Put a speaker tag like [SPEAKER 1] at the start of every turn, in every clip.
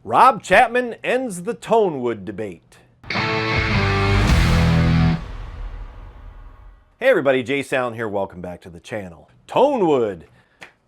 [SPEAKER 1] Rob Chapman ends the Tonewood debate. Hey everybody, Jay Sound here. Welcome back to the channel. Tonewood.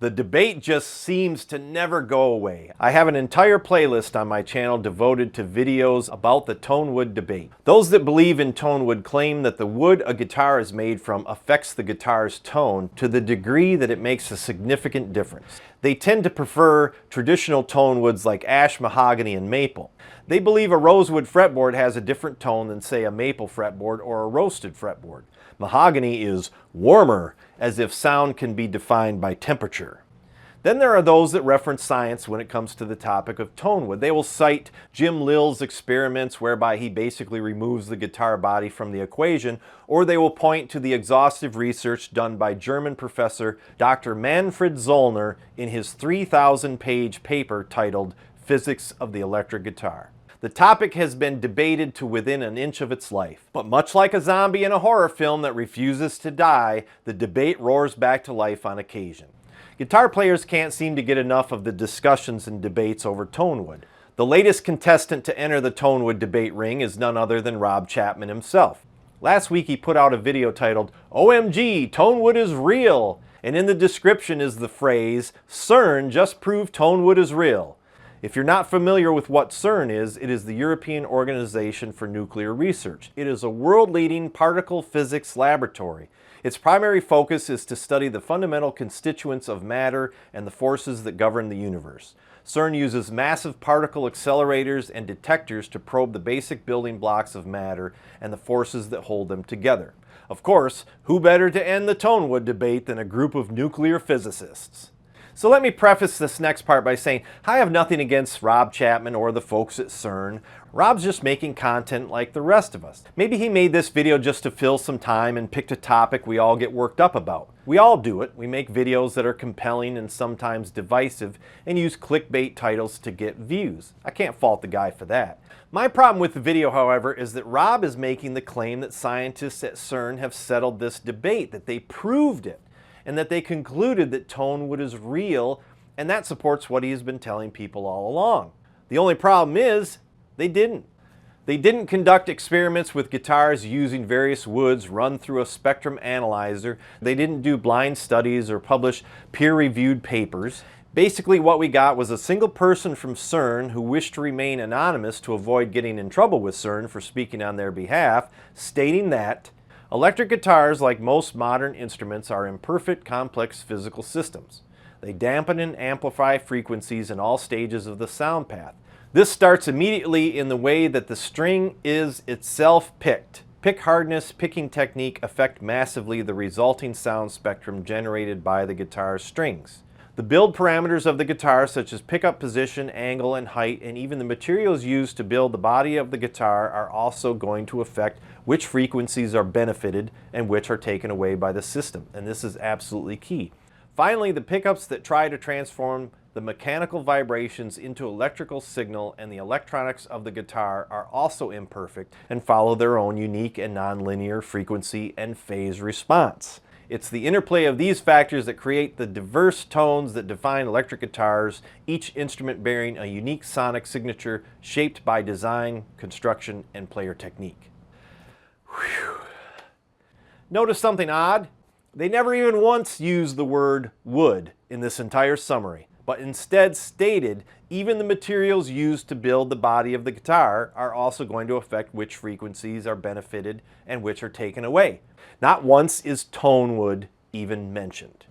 [SPEAKER 1] The debate just seems to never go away. I have an entire playlist on my channel devoted to videos about the Tonewood debate. Those that believe in Tonewood claim that the wood a guitar is made from affects the guitar's tone to the degree that it makes a significant difference. They tend to prefer traditional Tonewoods like ash, mahogany, and maple. They believe a rosewood fretboard has a different tone than, say, a maple fretboard or a roasted fretboard. Mahogany is warmer, as if sound can be defined by temperature. Then there are those that reference science when it comes to the topic of Tonewood. They will cite Jim Lill's experiments whereby he basically removes the guitar body from the equation, or they will point to the exhaustive research done by German professor Dr. Manfred Zollner in his 3,000-page paper titled Physics of the Electric Guitar. The topic has been debated to within an inch of its life. But much like a zombie in a horror film that refuses to die, the debate roars back to life on occasion. Guitar players can't seem to get enough of the discussions and debates over Tonewood. The latest contestant to enter the Tonewood debate ring is none other than Rob Chapman himself. Last week he put out a video titled, "OMG, Tonewood is real!" And in the description is the phrase, "CERN just proved Tonewood is real." If you're not familiar with what CERN is, it is the European Organization for Nuclear Research. It is a world-leading particle physics laboratory. Its primary focus is to study the fundamental constituents of matter and the forces that govern the universe. CERN uses massive particle accelerators and detectors to probe the basic building blocks of matter and the forces that hold them together. Of course, who better to end the Tonewood debate than a group of nuclear physicists? So let me preface this next part by saying I have nothing against Rob Chapman or the folks at CERN. Rob's just making content like the rest of us. Maybe he made this video just to fill some time and picked a topic we all get worked up about. We all do it. We make videos that are compelling and sometimes divisive and use clickbait titles to get views. I can't fault the guy for that. My problem with the video, however, is that Rob is making the claim that scientists at CERN have settled this debate, that they proved it, and that they concluded that Tonewood is real, and that supports what he has been telling people all along. The only problem is, they didn't. They didn't conduct experiments with guitars using various woods run through a spectrum analyzer. They didn't do blind studies or publish peer-reviewed papers. Basically, what we got was a single person from CERN who wished to remain anonymous to avoid getting in trouble with CERN for speaking on their behalf, stating that electric guitars, like most modern instruments, are imperfect, complex physical systems. They dampen and amplify frequencies in all stages of the sound path. This starts immediately in the way that the string is itself picked. Pick hardness, picking technique affect massively the resulting sound spectrum generated by the guitar's strings. The build parameters of the guitar, such as pickup position, angle, and height, and even the materials used to build the body of the guitar, are also going to affect which frequencies are benefited and which are taken away by the system, and this is absolutely key. Finally, the pickups that try to transform the mechanical vibrations into electrical signal and the electronics of the guitar are also imperfect and follow their own unique and nonlinear frequency and phase response. It's the interplay of these factors that create the diverse tones that define electric guitars, each instrument bearing a unique sonic signature shaped by design, construction, and player technique. Whew. Notice something odd? They never even once used the word wood in this entire summary, but instead stated even the materials used to build the body of the guitar are also going to affect which frequencies are benefited and which are taken away. Not once is Tonewood even mentioned.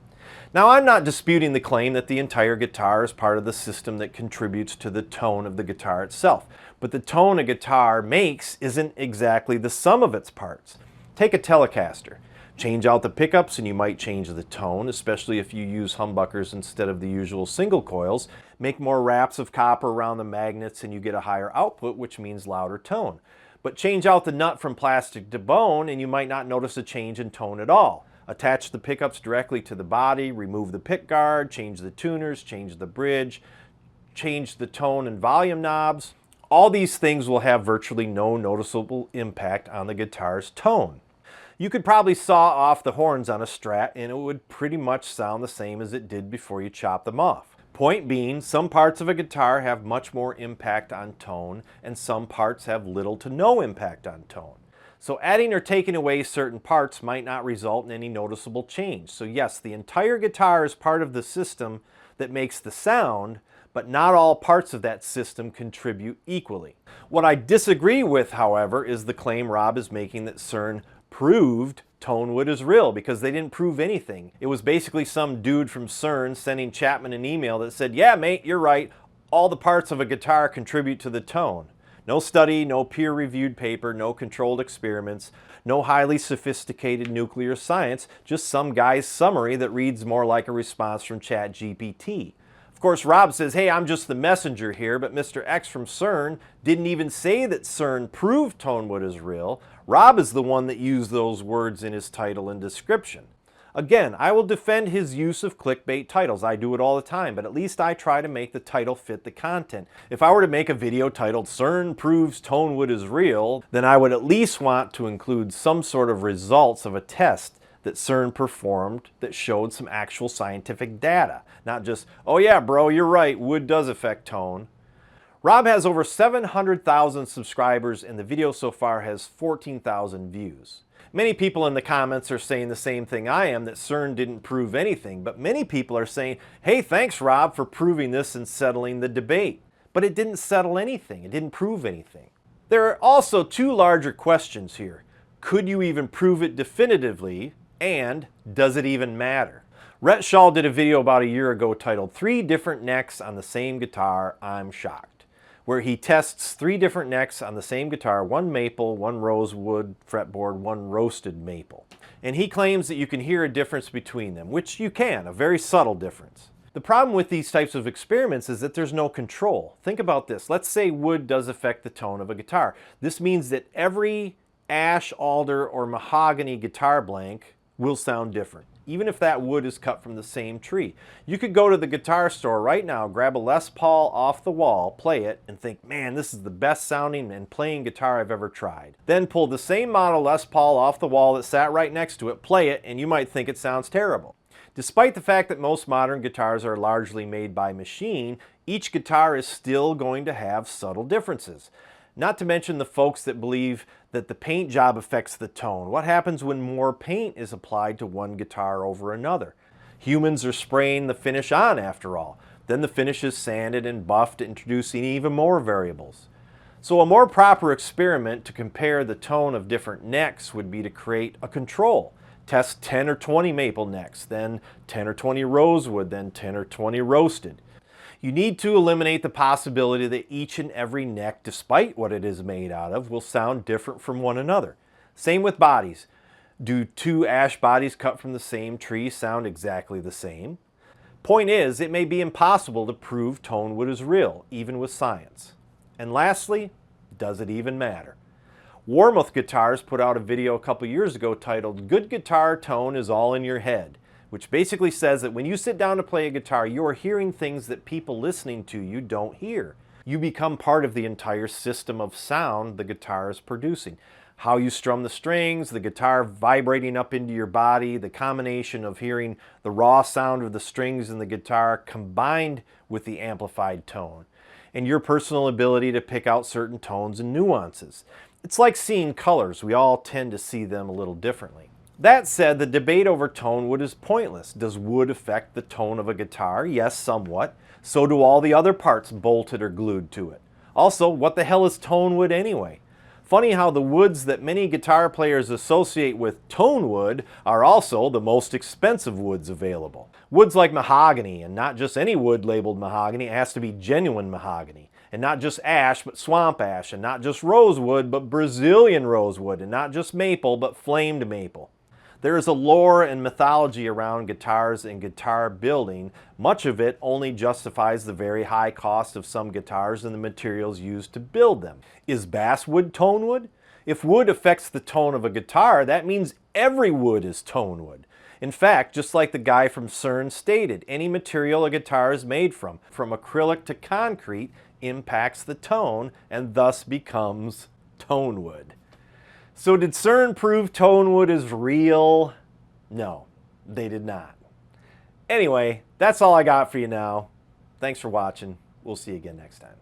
[SPEAKER 1] Now, I'm not disputing the claim that the entire guitar is part of the system that contributes to the tone of the guitar itself, but the tone a guitar makes isn't exactly the sum of its parts. Take a Telecaster. Change out the pickups and you might change the tone, especially if you use humbuckers instead of the usual single coils. Make more wraps of copper around the magnets and you get a higher output, which means louder tone. But change out the nut from plastic to bone and you might not notice a change in tone at all. Attach the pickups directly to the body, remove the pick guard, change the tuners, change the bridge, change the tone and volume knobs. All these things will have virtually no noticeable impact on the guitar's tone. You could probably saw off the horns on a Strat and it would pretty much sound the same as it did before you chop them off. Point being, some parts of a guitar have much more impact on tone, and some parts have little to no impact on tone. So adding or taking away certain parts might not result in any noticeable change. So yes, the entire guitar is part of the system that makes the sound, but not all parts of that system contribute equally. What I disagree with, however, is the claim Rob is making that CERN proved Tonewood is real, because they didn't prove anything. It was basically some dude from CERN sending Chapman an email that said, yeah mate, you're right, all the parts of a guitar contribute to the tone. No study, no peer-reviewed paper, no controlled experiments, no highly sophisticated nuclear science, just some guy's summary that reads more like a response from ChatGPT. Of course, Rob says, hey, I'm just the messenger here, but Mr. X from CERN didn't even say that CERN proved Tonewood is real. Rob is the one that used those words in his title and description. Again, I will defend his use of clickbait titles. I do it all the time, but at least I try to make the title fit the content. If I were to make a video titled CERN proves Tonewood is real, then I would at least want to include some sort of results of a test that CERN performed that showed some actual scientific data. Not just, oh yeah bro, you're right, wood does affect tone. Rob has over 700,000 subscribers and the video so far has 14,000 views. Many people in the comments are saying the same thing I am, that CERN didn't prove anything, but many people are saying, hey, thanks Rob for proving this and settling the debate. But it didn't settle anything, it didn't prove anything. There are also two larger questions here. Could you even prove it definitively, and does it even matter? Rhett Shull did a video about a year ago titled 3 Different Necks on the Same Guitar, I'm Shocked, where he tests 3 different necks on the same guitar, one maple, one rosewood fretboard, one roasted maple. And he claims that you can hear a difference between them, which you can, a very subtle difference. The problem with these types of experiments is that there's no control. Think about this. Let's say wood does affect the tone of a guitar. This means that every ash, alder, or mahogany guitar blank will sound different, even if that wood is cut from the same tree. You could go to the guitar store right now, grab a Les Paul off the wall, play it, and think, man, this is the best sounding and playing guitar I've ever tried. Then pull the same model Les Paul off the wall that sat right next to it, play it, and you might think it sounds terrible. Despite the fact that most modern guitars are largely made by machine, each guitar is still going to have subtle differences. Not to mention the folks that believe that the paint job affects the tone. What happens when more paint is applied to one guitar over another? Humans are spraying the finish on after all. Then the finish is sanded and buffed, introducing even more variables. So a more proper experiment to compare the tone of different necks would be to create a control. Test 10 or 20 maple necks, then 10 or 20 rosewood, then 10 or 20 roasted. You need to eliminate the possibility that each and every neck, despite what it is made out of, will sound different from one another. Same with bodies. Do 2 ash bodies cut from the same tree sound exactly the same? Point is, it may be impossible to prove Tonewood is real, even with science. And lastly, does it even matter? Warmouth Guitars put out a video a couple years ago titled, Good Guitar Tone is All in Your Head, which basically says that when you sit down to play a guitar, you are hearing things that people listening to you don't hear. You become part of the entire system of sound the guitar is producing. How you strum the strings, the guitar vibrating up into your body, the combination of hearing the raw sound of the strings in the guitar combined with the amplified tone, and your personal ability to pick out certain tones and nuances. It's like seeing colors. We all tend to see them a little differently. That said, the debate over Tonewood is pointless. Does wood affect the tone of a guitar? Yes, somewhat. So do all the other parts bolted or glued to it. Also, what the hell is Tonewood anyway? Funny how the woods that many guitar players associate with Tonewood are also the most expensive woods available. Woods like mahogany, and not just any wood labeled mahogany, it has to be genuine mahogany. And not just ash, but swamp ash, and not just rosewood, but Brazilian rosewood, and not just maple, but flamed maple. There is a lore and mythology around guitars and guitar building. Much of it only justifies the very high cost of some guitars and the materials used to build them. Is basswood Tonewood? If wood affects the tone of a guitar, that means every wood is Tonewood. In fact, just like the guy from CERN stated, any material a guitar is made from acrylic to concrete, impacts the tone and thus becomes Tonewood. So did CERN prove Tonewood is real? No, they did not. Anyway, that's all I got for you now. Thanks for watching. We'll see you again next time.